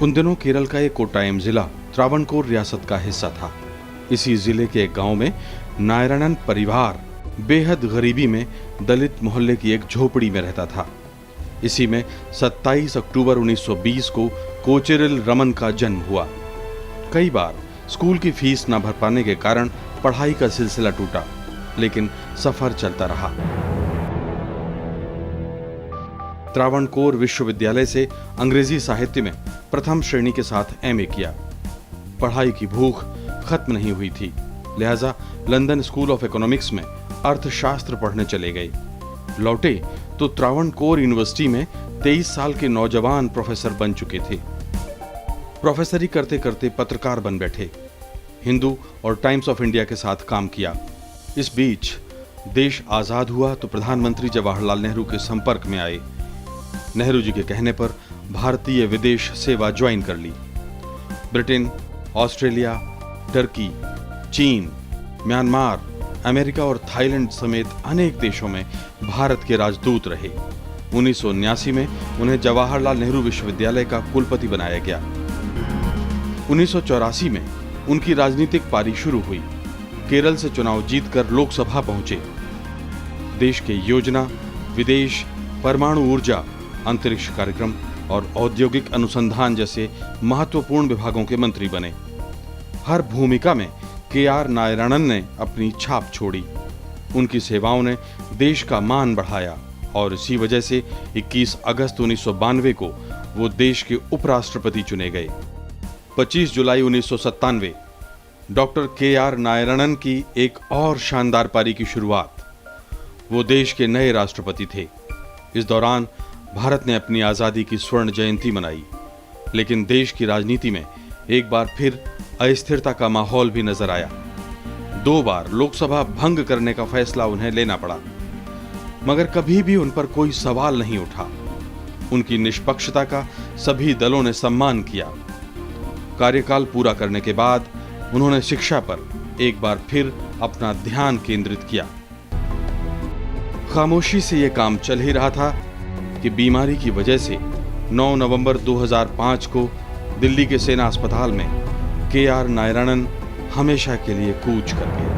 उन दिनों केरल का एक कोट्टायम जिला त्रावणकोर रियासत का हिस्सा था। इसी जिले के एक गांव में नारायणन परिवार बेहद गरीबी में दलित मोहल्ले की एक झोपड़ी में रहता था। इसी में 27 अक्टूबर 1920 को कोचेरिल रमन का जन्म हुआ। कई बार स्कूल की फीस न भर पाने के कारण पढ़ाई का सिलसिला टूटा, लेकिन सफर चलता रहा। त्रावणकोर विश्वविद्यालय से अंग्रेजी साहित्य में प्रथम श्रेणी के साथ एमए किया। पढ़ाई की भूख खत्म नहीं हुई थी, लिहाजा लंदन स्कूल ऑफ इकोनॉमिक्स में अर्थशास्त्र पढ़ने चले गए। लौटे तो त्रावणकोर यूनिवर्सिटी में 23 साल के नौजवान प्रोफेसर बन चुके थे। प्रोफेसरी करते करते पत्रकार बन बैठे। हिंदू और टाइम्स ऑफ इंडिया के साथ काम किया। इस बीच देश आजाद हुआ तो प्रधानमंत्री जवाहरलाल नेहरू के संपर्क में आए। नेहरू जी के कहने पर भारतीय विदेश सेवा ज्वाइन कर ली। ब्रिटेन, ऑस्ट्रेलिया, टर्की, चीन, म्यांमार, अमेरिका और थाईलैंड समेत अनेक देशों में भारत के राजदूत रहे। 1979 में उन्हें जवाहरलाल नेहरू विश्वविद्यालय का कुलपति बनाया गया। 1984 में उनकी राजनीतिक पारी शुरू हुई। केरल से चुनाव जीतकर लोकसभा पहुंचे। देश के योजना, विदेश, परमाणु ऊर्जा, अंतरिक्ष कार्यक्रम और औद्योगिक अनुसंधान जैसे महत्वपूर्ण विभागों के मंत्री बने। हर भूमिका में के.आर. नारायणन ने अपनी छाप छोड़ी। उनकी सेवाओं ने देश का मान बढ़ाया और इसी वजह से 21 अगस्त 1992 को वो देश के उपराष्ट्रपति चुने गए। 25 जुलाई 1997 डॉक्टर के.आर. नारायणन की एक और शानदार पारी की शुरुआत। वो देश के नए राष्ट्रपति थे। इस दौरान भारत ने अपनी आजादी की स्वर्ण जयंती मनाई, लेकिन देश की राजनीति में एक बार फिर अस्थिरता का माहौल भी नजर आया। 2 बार लोकसभा भंग करने का फैसला उन्हें लेना पड़ा, मगर कभी भी उन पर कोई सवाल नहीं उठा। उनकी निष्पक्षता का सभी दलों ने सम्मान किया। कार्यकाल पूरा करने के बाद उन्होंने शिक्षा पर एक बार फिर अपना ध्यान केंद्रित किया। खामोशी से यह काम चल ही रहा था कि बीमारी की वजह से 9 नवंबर 2005 को दिल्ली के सेना अस्पताल में के.आर. नारायणन हमेशा के लिए कूच कर गए।